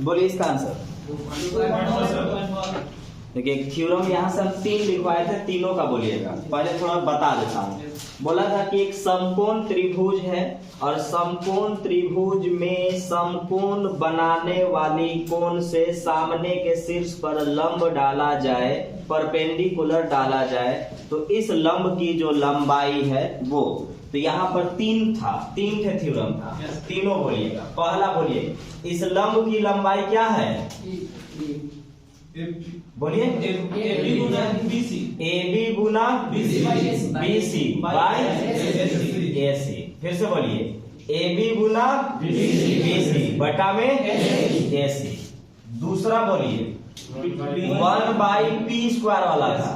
बोलिए इसका आंसर। देखिए थ्योरम यहाँ से हम 3 लिखवाए थे, तीनों का बोलिएगा। पहले थोड़ा बता देता हूँ। बोला था कि एक समकोण त्रिभुज है और समकोण त्रिभुज में समकोण बनाने वाली कोण से सामने के शीर्ष पर लंब डाला जाए, परपेंडिकुलर डाला जाए, तो इस लंब की जो लंबाई है वो, तो यहाँ पर 3 थे थ्योरम था, तीनों बोलिएगा। पहला बोलिए, इस लंब की लंबाई क्या है? बोलिए AB Guna BC, AB Guna BC by AC। फिर से बोलिए AB गुना BC बटा में AC। दूसरा बोलिए 1 बाई P स्क्वायर वाला था,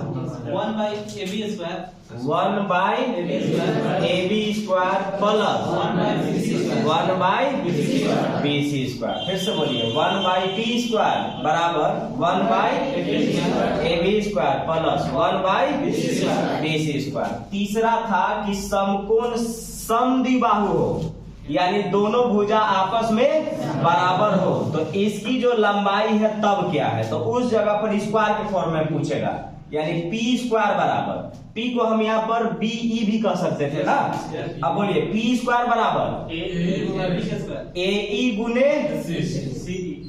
1 by AB square, 1 by AB square plus 1 by BC square. फिर से बोलिए 1 बाई P स्क्वायर बराबर 1 by AB square plus 1 by BC square. तीसरा था कि समकोण समद्विबाहु हो, यानी दोनों भुजा आपस में बराबर हो, तो इसकी जो लंबाई है तब क्या है, तो उस जगह पर स्क्वायर के फॉर्म में पूछेगा, यानी P स्क्वायर बराबर, P को हम यहाँ पर BE भी कह सकते थे ना। अब बोलिए P स्क्वायर बराबर AE गुने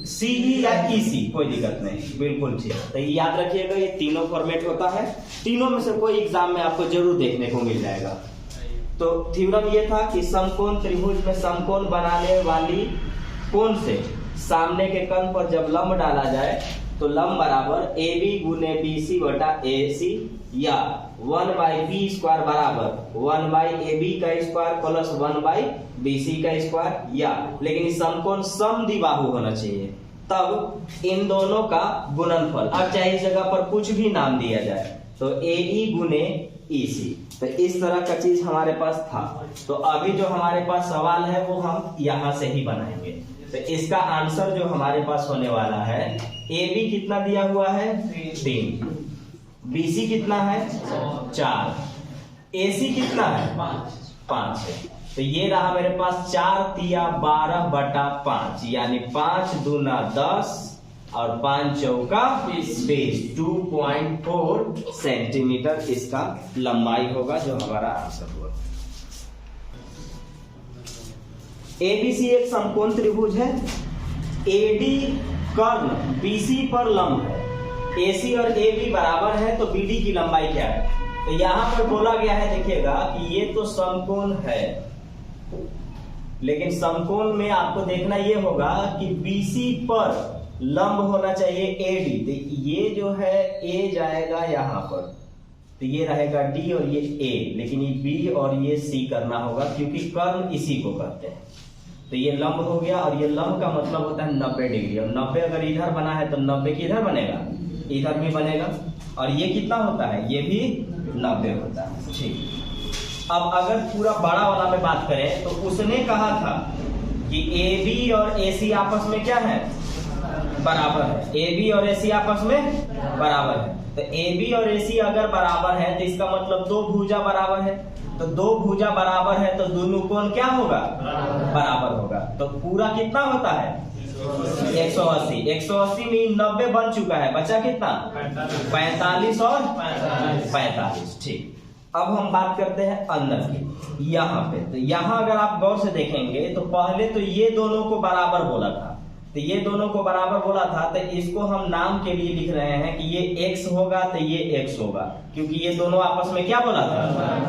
CE या EC, कोई दिक्कत नहीं, बिल्कुल ठीक। तो ये याद रखिएगा, ये तीनों फॉर्मेट होता है, तीनों में से कोई एग्जाम में आपको जरूर देखने को मिल जाएगा। तो थ्योरम ये था कि समकोण त्रिभुज में समकोण बनाने वाली कोण से सामने के कोण पर जब लंब डाला जाए तो लंब बराबर AB गुने BC बटा AC, या 1 बाई P स्क्वायर बराबर 1 बाई AB का स्क्वायर प्लस 1 बाई BC का स्क्वायर, या लेकिन समकोण समद्विबाहु होना चाहिए, तब इन दोनों का गुणनफल। अब चाहे इस जगह पर कुछ भी नाम दिया जाए, तो AE गुने EC, तो इस तरह का चीज हमारे पास था। तो अभी जो हमारे पास सवाल है वो हम यहाँ से ही बनाएंगे। तो इसका आंसर जो हमारे पास होने वाला है, AB कितना दिया हुआ है 3, BC कितना है 4, AC कितना है 5 है। तो ये रहा मेरे पास 4 तिया 12 बटा 5, यानी 5 दूना 10 और 5 चौका 20, 2.4 सेंटीमीटर इसका लंबाई होगा, जो हमारा आंसर हुआ। ABC एक समकोण त्रिभुज है, AD कर्ण BC पर लंब है, AC और AB बराबर है, तो BD की लंबाई क्या है? तो यहाँ पर बोला गया है, देखिएगा कि ये तो समकोण है, लेकिन समकोण में आपको देखना ये होगा कि BC पर लंब होना चाहिए AD। तो ये जो है A जाएगा यहाँ पर, तो ये रहेगा D और ये A, लेकिन ये B और ये C करना होगा, क्योंकि कर्ण इसी को कहते हैं। तो ये लंब हो गया, और ये लंब का मतलब होता है 90 डिग्री, और 90 अगर इधर बना है तो 90 किधर बनेगा, इधर भी बनेगा। और ये कितना होता है, ये भी 90 होता है। ठीक, अब अगर पूरा बड़ा वाला में बात करें, तो उसने कहा था कि AB और AC आपस में क्या है, बराबर है। AB और AC आपस में बराबर है, तो AB और AC अगर बराबर है तो इसका मतलब दो भुजा बराबर है, तो दो भुजा बराबर है तो दोनों कोण क्या होगा, बराबर होगा। तो पूरा कितना होता है 180, 180 में 90 बन चुका है, बचा कितना 45 और 45। ठीक, अब हम बात करते हैं अंदर की, यहाँ पे। तो यहाँ अगर आप गौर से देखेंगे तो पहले तो ये दोनों को बराबर बोला था, तो ये दोनों को बराबर बोला था, तो इसको हम नाम के लिए लिख रहे हैं कि ये x होगा, तो ये x होगा, क्योंकि ये दोनों आपस में क्या बोला था,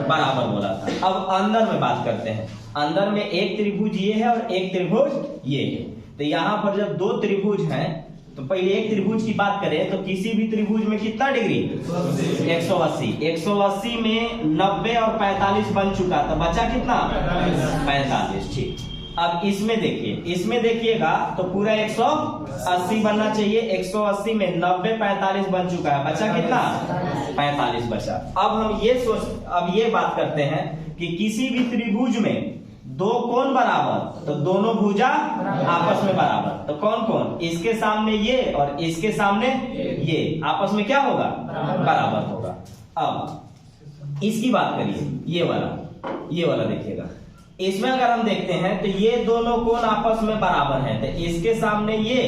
बराबर बोला था। अब अंदर में बात करते हैं, अंदर में एक त्रिभुज ये है और एक त्रिभुज ये है। तो यहाँ पर जब दो त्रिभुज हैं, तो पहले एक त्रिभुज की बात करें तो किसी भी त्रिभुज में कितना डिग्री 180, 180 में 90 और 45 बन चुका, तो बचा कितना 45। ठीक, अब इसमें देखिए, इसमें देखिएगा तो पूरा 180 बनना चाहिए, 180 में 90 45 बन चुका है, बचा कितना 45 बचा। अब हम ये बात करते हैं कि किसी भी त्रिभुज में दो कोण बराबर, तो दोनों भुजा आपस में बराबर, तो कौन कौन, इसके सामने ये और इसके सामने ये आपस में क्या होगा, बराबर होगा। अब इसकी बात करिए, ये वाला देखिएगा, इसमें अगर हम देखते हैं तो ये दोनों कोण आपस में बराबर हैं, तो इसके सामने ये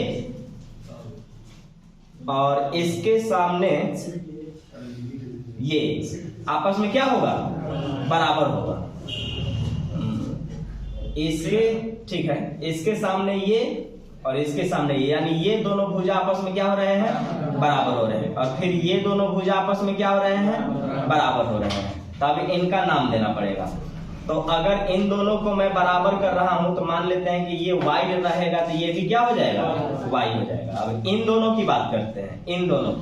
और इसके सामने ये आपस में क्या होगा, बराबर होगा। इसके, ठीक है, इसके सामने ये और इसके सामने ये, यानी ये दोनों भुजा आपस में क्या हो रहे हैं, बराबर हो रहे हैं, और फिर ये दोनों भुजा आपस में क्या हो रहे हैं, बराबर हो रहे हैं। तो अब इनका नाम देना पड़ेगा। तो अगर इन दोनों को मैं बराबर कर रहा हूं तो मान लेते हैं कि ये y रहेगा तो ये भी क्या हो जाएगा, y हो जाएगा। अब इन दोनों की बात करते हैं, इन दोनों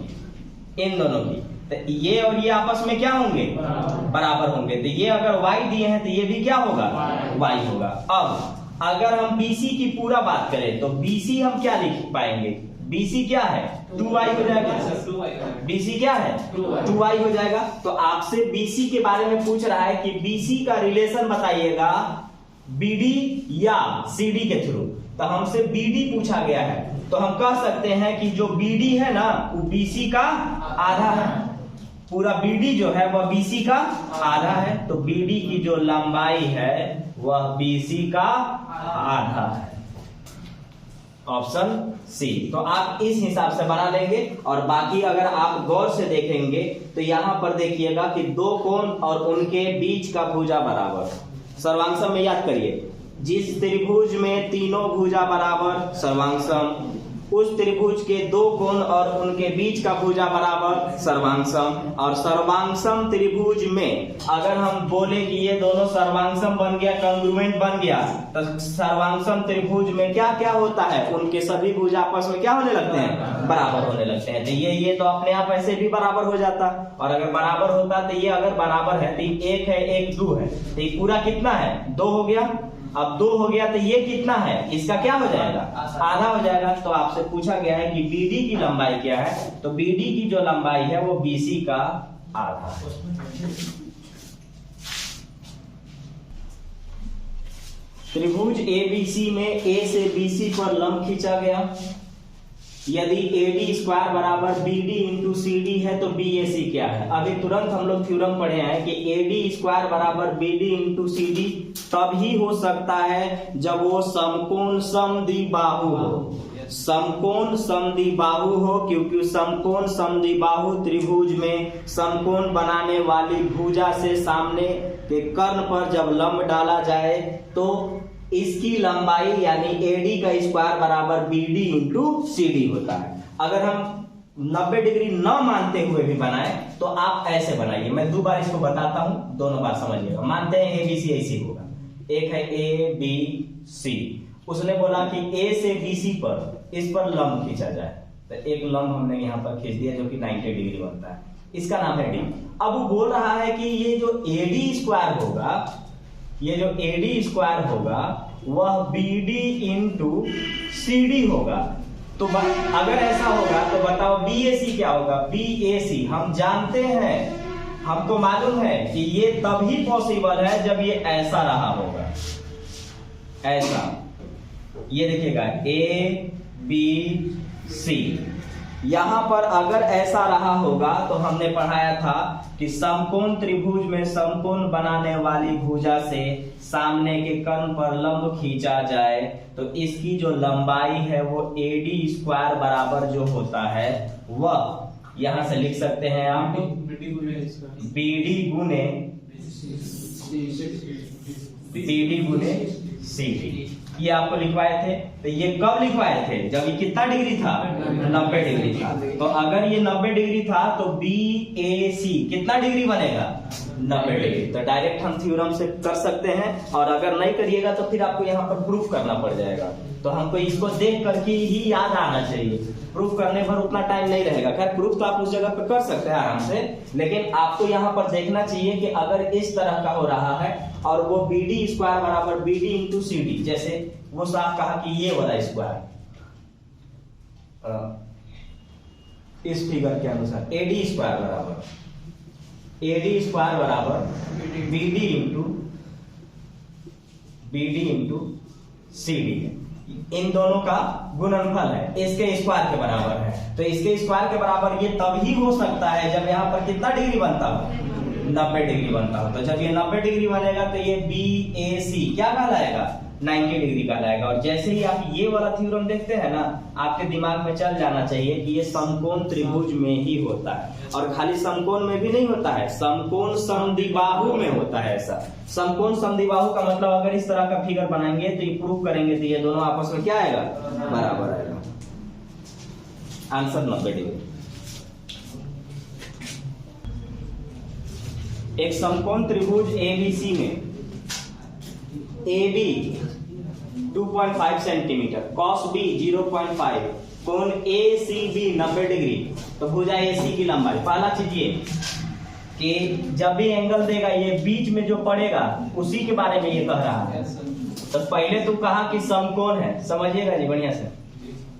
की तो ये और ये आपस में क्या होंगे, बराबर होंगे। तो ये अगर y दिए हैं तो ये भी क्या होगा, y होगा। अब अगर हम BC की पूरा बात करें तो BC हम क्या लिख पाएंगे, BC क्या है, 2y हो जाएगा। BC क्या है, 2y हो जाएगा। तो आपसे BC के बारे में पूछ रहा है कि BC का रिलेशन बताइएगा BD या CD के थ्रू। तो हमसे BD पूछा गया है, तो हम कह सकते हैं कि जो BD है ना वो BC का आधा है। पूरा BD जो है वह BC का आधा है, तो BD की जो लंबाई है वह BC का आधा है। Option C. तो आप इस हिसाब से बना लेंगे। और बाकी अगर आप गौर से देखेंगे तो यहां पर देखिएगा कि दो कोण और उनके बीच का भुजा बराबर। सर्वांगसम में याद करिए, जिस त्रिभुज में तीनों भुजा बराबर, सर्वांगसम। उस त्रिभुज के दो कोण और उनके बीच का भुजा बराबर, सर्वांगसम। और सर्वांगसम त्रिभुज में अगर हम बोले कि ये दोनों सर्वांगसम बन गया, कंग्रुएंट बन गया, तो सर्वांगसम त्रिभुज में क्या क्या होता है, उनके सभी भुजा आपस में क्या होने लगते हैं, बराबर होने लगते हैं। तो ये तो अपने आप ऐसे भी बराबर हो जाता। और अगर बराबर होता तो ये अगर बराबर है तो एक है एक दो है, तो ये पूरा कितना है, दो हो गया। अब दो हो गया तो ये कितना है, इसका क्या हो जाएगा, आधा हो जाएगा। तो आपसे पूछा गया है कि BD की लंबाई क्या है, तो BD की जो लंबाई है वो BC का आधा है। त्रिभुज ABC में A से BC पर लंब खींचा गया। यदि AD स्क्वायर बराबर BD इंटू CD है तो BAC क्या है। अभी तुरंत हम लोग थ्योरम पढ़े हैं कि AD स्क्वायर बराबर BD इंटू CD तब ही हो सकता है जब वो समकोण समद्विबाहु हो। समकोण समद्विबाहु हो, क्योंकि समकोण समद्विबाहु त्रिभुज में समकोण बनाने वाली भुजा से सामने के कर्ण पर जब लंब डाला जाए तो इसकी लंबाई यानी AD का स्क्वायर बराबर BD इंटू CD होता है। अगर हम 90 डिग्री न मानते हुए भी बनाए तो आप ऐसे बनाइए, मैं दो बार इसको बताता हूं, दोनों बार समझिएगा। मानते हैं ABC ऐसे होगा, एक है ABC, उसने बोला कि A से BC पर इस पर लंब खींचा जाए, तो एक लंब हमने यहाँ पर खींच दिया जो कि 90 डिग्री बनता है, इसका नाम है D। अब वो बोल रहा है कि ये जो AD स्क्वायर होगा, ये जो AD स्क्वायर होगा वह BD इंटू CD होगा। तो अगर ऐसा होगा तो बताओ BAC क्या होगा। BAC हम जानते हैं, हमको मालूम है कि ये तभी पॉसिबल है जब ये ऐसा रहा होगा, ऐसा। ये देखिएगा ABC, यहां पर अगर ऐसा रहा होगा तो हमने पढ़ाया था कि समकोण त्रिभुज में समकोण बनाने वाली भुजा से सामने के कर्ण पर लंब खींचा जाए तो इसकी जो लंबाई है वो AD स्क्वायर बराबर जो होता है वह यहां से लिख सकते हैं आप BD गुने CD। ये आपको लिखवाए थे। तो ये कब लिखवाए थे, जब ये कितना डिग्री था, 90 डिग्री था। तो अगर ये 90 डिग्री था तो BAC कितना डिग्री बनेगा, 90 डिग्री। तो डायरेक्ट हम थ्योरम से कर सकते हैं, और अगर नहीं करिएगा तो फिर आपको यहाँ पर प्रूफ करना पड़ जाएगा। तो हमको इसको देख करके ही याद आना चाहिए, प्रूफ करने पर उतना टाइम नहीं रहेगा। खैर प्रूफ तो आप उस जगह पे कर सकते हैं आराम से, लेकिन आपको यहाँ पर देखना चाहिए कि अगर इस तरह का हो रहा है और वो BD स्क्वायर बराबर BD इंटू CD, जैसे वो साफ कहा कि ये वाला स्क्वायर, इस फिगर के अनुसार AD स्क्वायर बराबर BD इंटू CD है। इन दोनों का गुणनफल है, इसके स्क्वायर के बराबर है। तो इसके स्क्वायर के बराबर ये तभी हो सकता है जब यहाँ पर कितना डिग्री बनता हो, 90 डिग्री बनता हो। तो जब ये 90 डिग्री बनेगा तो ये BAC क्या कहलाएगा, 90 डिग्री कहलाएगा। और जैसे ही आप ये वाला थ्योरम देखते हैं ना, आपके दिमाग में चल जाना चाहिए कि ये समकोण त्रिभुज में ही होता है। और खाली समकोण में भी नहीं होता है, समकोण समद्विबाहु में होता है। ऐसा समकोण समद्विबाहु का मतलब अगर इस तरह का फिगर बनाएंगे तो ये प्रूव करेंगे तो ये दोनों आपस में क्या आएगा, बराबर आएगा। Answer 90 degree. एक समकोण त्रिभुज ABC में AB 2.5 सेंटीमीटर, cos B 0.5, कोण ACB 90 डिग्री, तो भुजा AC की लंबाई। पहला चीज ये कि जब भी एंगल देगा ये बीच में जो पड़ेगा उसी के बारे में ये कह रहा है। तो पहले तो कहा कि समकोण है, समझिएगा जी बढ़िया से,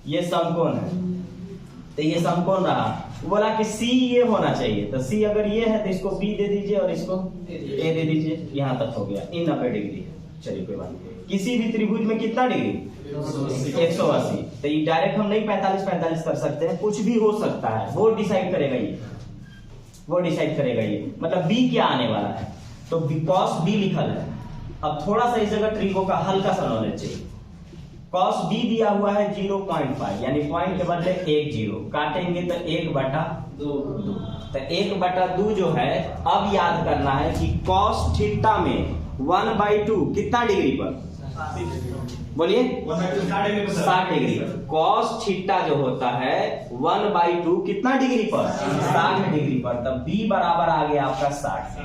ये समकोण है तो ये समकोण रहा। बोला कि C ये होना चाहिए, तो C अगर ये है तो इसको B दे दीजिए और इसको A दे दीजिए, यहां तक हो गया। इन 90 डिग्री है, चलिए कोई बात नहीं। किसी भी त्रिभुज में कितना डिग्री, 180। तो ये डायरेक्ट हम नहीं 45 कर सकते हैं, कुछ भी हो सकता है, वो डिसाइड करेगा ये, वो डिसाइड करेगा ये। मतलब B क्या आने वाला है, तो cos B लिखल है। अब थोड़ा सा इस जगह ट्रिगो का हल्का सा नॉलेज चाहिए। cos B दिया हुआ है 0.5, यानी पॉइंट के बदले 1 0 काटेंगे तो 1/2। तो 1/2 जो है, अब याद करना है कि cos थीटा में 1/2 कितना डिग्री पर, बोलिए 60 डिग्री। cos थीटा जो होता है 1/2 कितना डिग्री पर, 60 डिग्री पर। तब B बराबर आ गया आपका 60।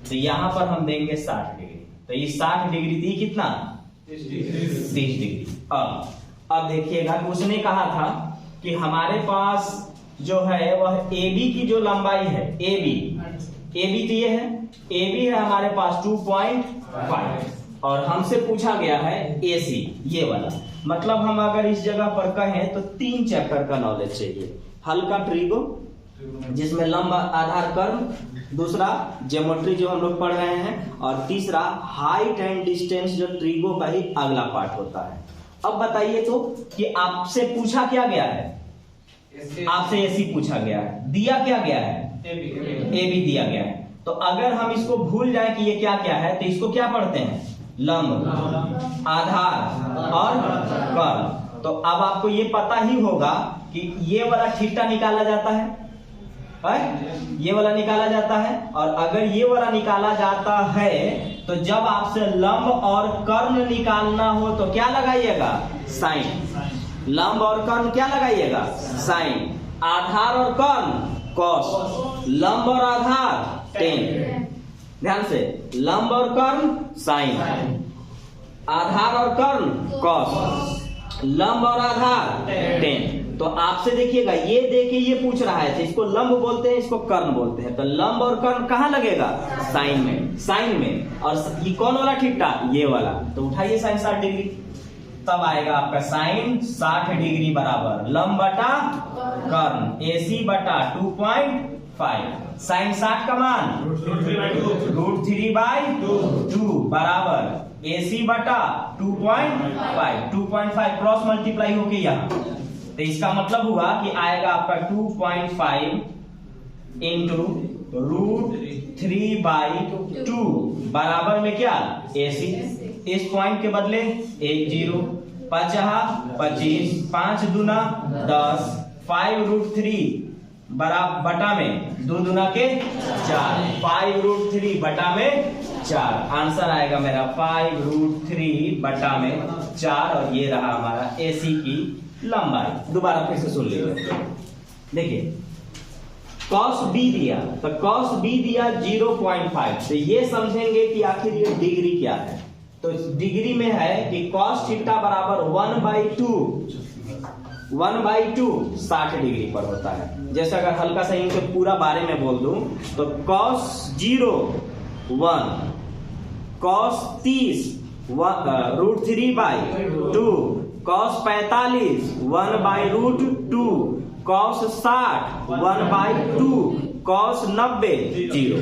तो यहां पर हम देंगे 60 डिग्री। तो ये 60 डिग्री दी कितना, 30 डिग्री। अब देखिएगा कि उसने कहा था कि हमारे पास जो है वह AB की जो लंबाई है, AB तो ये है, AB है हमारे पास 2.5, और हमसे पूछा गया है AC ये वाला। मतलब हम अगर इस जगह पर कहें तो 3 चैप्टर का नॉलेज चाहिए। हल्का ट्रिगो जिसमें लंब आधार कर्व, दूसरा ज्योमेट्री जो हम लोग पढ़ रहे हैं, और तीसरा हाइट एंड डिस्टेंस जो ट्रिगो का ही अगला पार्ट होता है। अब बताइए तो कि आपसे पूछा क्या गया है, आपसे AC पूछा गया है, दिया क्या गया है, AB दिया गया है। तो अगर हम इसको भूल जाए कि ये क्या क्या है, तो इसको क्या पढ़ते हैं, लंब, आधार और कर्व। तो अब आपको ये पता ही होगा कि ये वाला थीटा निकाला जाता है, ये वाला निकाला जाता है। और अगर ये वाला निकाला जाता है तो जब आपसे लंब और कर्ण निकालना हो तो क्या लगाइएगा, साइन। लंब और कर्ण क्या लगाइएगा, साइन। आधार और कर्ण कॉस, लंब और आधार टेन। ध्यान से, लंब और कर्ण साइन, आधार और कर्ण कॉस, लंब और आधार टेन। तो आपसे देखिएगा ये देखे ये पूछ रहा है, तो इसको लंब बोलते हैं, इसको कर्ण बोलते हैं। तो लंब और कर्ण कहाँ लगेगा, साइन में, साइन में। और ये कौन वाला थीटा, ये वाला। तो उठाइए साइन 60 डिग्री, तब आएगा आपका साइन 60 डिग्री बराबर लंब बटा कर्ण, AC बटा 2.5। साइन 60 का मान √3/2 बराबर AC बटा 2.5। 2.5 क्रॉस मल्टीप्लाई होके यहाँ, तो इसका मतलब हुआ कि आएगा आपका 2.5 इंटू √3/2 बराबर में क्या, AC। इस पॉइंट के बदले 1 0, 25, 5 दूना 10, 5√3 बटा में 2 दूना के 4, 5√3 बटा में 4। आंसर आएगा मेरा 5√3 बटा में 4, और ये रहा हमारा AC की लंबाई। दोबारा फिर से सुन लीजिए, देखिए cos B दिया, तो cos B दिया 0.5। तो ये समझेंगे कि आखिर ये डिग्री क्या है। तो डिग्री में है कि cos थीटा बराबर 1/2 60 डिग्री पर होता है। जैसे अगर हल्का सा इनके पूरा बारे में बोल दूं तो cos 0 1, cos 30 √3/2, cos 45 1/√2, cos 60 1/2, cos 90 0।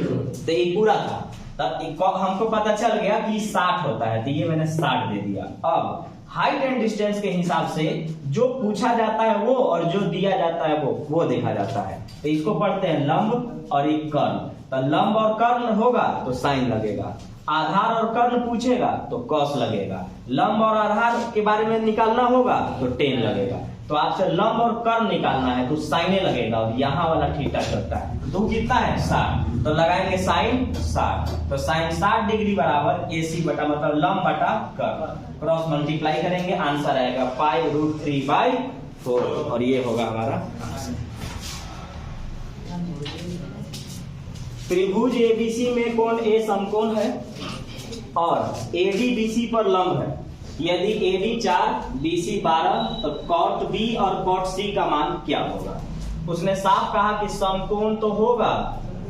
तो ये पूरा था, तब हमको पता चल गया कि 60 होता है, तो ये मैंने 60 दे दिया। अब हाइट एंड डिस्टेंस के हिसाब से जो पूछा जाता है वो और जो दिया जाता है वो देखा जाता है। तो इसको पढ़ते हैं लंब और एक कर्ण। तो लंब और कर्ण होगा तो साइन लगेगा, आधार और कर्ण पूछेगा तो कॉस लगेगा, लंब और आधार के बारे में निकालना होगा तो टेन लगेगा। तो आपसे लंब और कर्ण निकालना है तो साइने लगेगा, और यहाँ वाला थीटा करता है तो कितना है 60, तो लगाएंगे साइन 60, तो साइन 60 डिग्री बराबर AC बटा मतलब लंब बटा कर्ण, क्रॉस मल्टीप्लाई करेंगे, आंसर आएगा π√3/4, और ये होगा हमारा। त्रिभुज ABC में कोण A समकोण है और AD BC पर लंब है। यदि AD 4 BC 12 तो cot B और cot C का मान क्या होगा? उसने साफ कहा कि समकोण तो होगा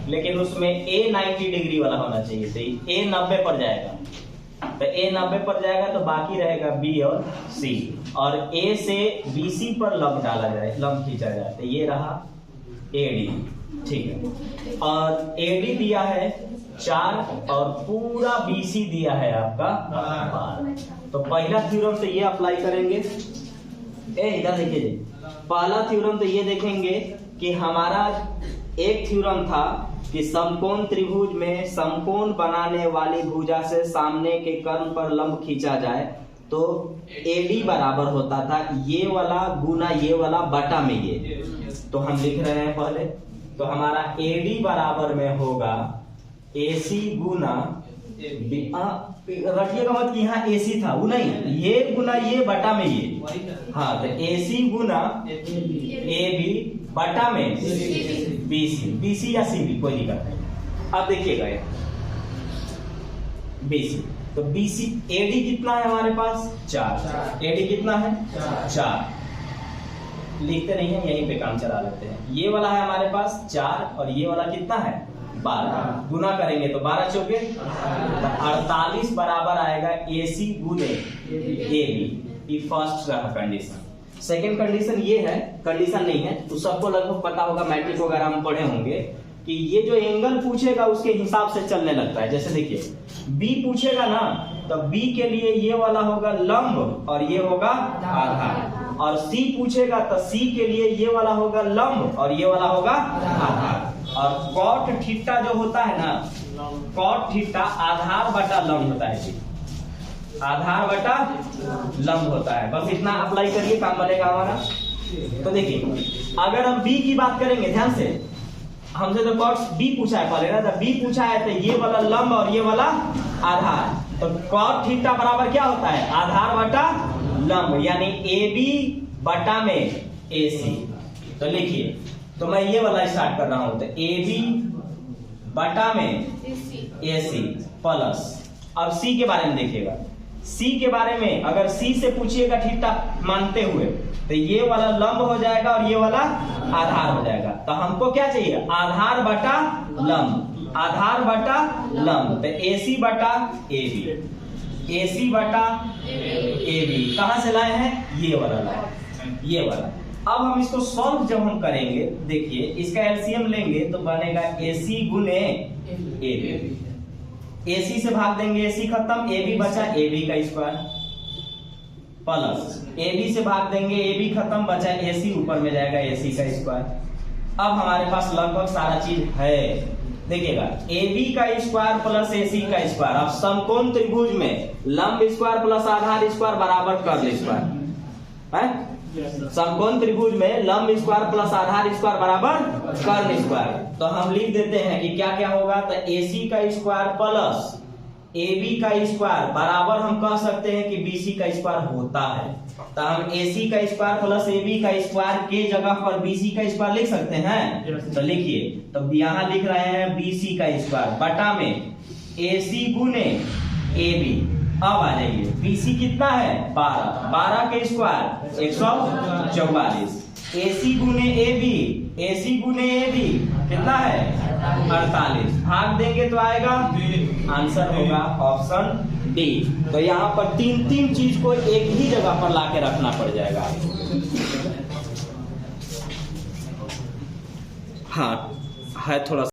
लेकिन उसमें A 90 डिग्री वाला होना चाहिए, तो A 90 पर जाएगा, तो A 90 पर जाएगा तो बाकी रहेगा B और C, और A से BC पर लंब डाला जाए, लंब खींचा जाए, तो ये रहा AD। ठीक है, और AD दिया है 4 और पूरा BC दिया है आपका 12। तो पहला थ्योरम तो ये अप्लाई करेंगे, इधर देखिए जी, पहला थ्योरम तो ये देखेंगे कि हमारा एक थ्योरम था कि समकोण त्रिभुज में समकोण बनाने वाली भुजा से सामने के कर्ण पर लंब खींचा जाए तो AD बराबर होता था ये वाला गुना ये वाला बटा में ये, तो हम लिख रहे हैं पहले, तो हमारा AD बराबर में होगा AC गुना, रखिएगा मत कि यहाँ AC था, वो नहीं, ये गुना ये बटा में ये, हाँ, तो AC गुना AB बटा में BC या CB कोई दिक्कत नहीं। अब देखिएगा BC, तो BC AD कितना है हमारे पास 4, AD कितना है 4, लिखते नहीं है यहीं पे काम चला लेते हैं। ये वाला है हमारे पास 4 और ये वाला कितना है 12, गुना करेंगे तो 12 चौके 48 बराबर आएगा AC गुने AB। ये फर्स्ट कंडीशन। सेकंड कंडीशन ये है, कंडीशन नहीं है तो सबको लगभग पता होगा, मैट्रिक वगैरह हम पढ़े होंगे कि ये जो एंगल पूछेगा उसके हिसाब से चलने लगता है। जैसे देखिए B पूछेगा ना तो B के लिए ये वाला होगा लंब और ये होगा आधार, और C पूछेगा तो C के लिए ये वाला होगा लंब और ये वाला होगा आधार। और cot थीटा जो होता है ना, cot थीटा आधार बटा लंब होता है जी, आधार बटा लंब होता है। बस इतना अप्लाई करिए, काम बनेगा हमारा। तो देखिए अगर हम B की बात करेंगे, ध्यान से, हमसे तो cot B पूछा है पहले ना, तो B पूछा है तो ये वाला लंब और ये वाला आधार, तो cot थीटा बराबर क्या होता है आधार बटा लंब, यानी AB बटा में AC। तो लिखिए, तो मैं ये वाला स्टार्ट कर रहा हूं, तो AB बटा में AC प्लस, अब C के बारे में देखिएगा, C के बारे में अगर C से पूछिएगा थीटा मानते हुए तो ये वाला लंब हो जाएगा और ये वाला आधार हो जाएगा। तो हमको क्या चाहिए आधार बटा लंब, आधार बटा लंब, तो AC बटा AB, AC बटा AB कहां से लाए हैं, ये वाला लाए, ये वाला। अब हम इसको सॉल्व जब हम करेंगे, देखिए इसका एलसीएम लेंगे तो बनेगा AC गुने AB, AC से भाग देंगे AC खत्म, AB बचा AB का स्क्वायर, प्लस AB से भाग देंगे AB खत्म, बचा AC ऊपर में जाएगा AC का स्क्वायर। अब हमारे पास लगभग सारा चीज है, देखिएगा AB का स्क्वायर प्लस AC का स्क्वायर। अब समकोण त्रिभुज में लंब स्क्वायर प्लस आधार स्क्वायर बराबर कर्ण स्क्वायर है, समकोण त्रिभुज में लंब स्क्वायर प्लस आधार स्क्वायर बराबर कर्ण स्क्वायर। तो हम लिख देते हैं कि क्या क्या होगा, तो AC का स्क्वायर प्लस AB का स्क्वायर बराबर हम कह सकते हैं कि BC का स्क्वायर होता है। तो हम AC का स्क्वायर प्लस AB का स्क्वायर के जगह पर BC का स्क्वायर लिख सकते हैं। तो लिखिए, तो यहाँ लिख रहे हैं BC का स्क्वायर बटा में AC गुने AB। अब आ जाइए, BC कितना है 12, 12 के स्क्वायर 144, AC गुने AB, AC गुने AB कितना है 48, भाग देंगे तो आएगा, आंसर होगा ऑप्शन डी। तो यहाँ पर तीन तीन चीज को एक ही जगह पर लाके रखना पड़ जाएगा। हाँ है थोड़ा सा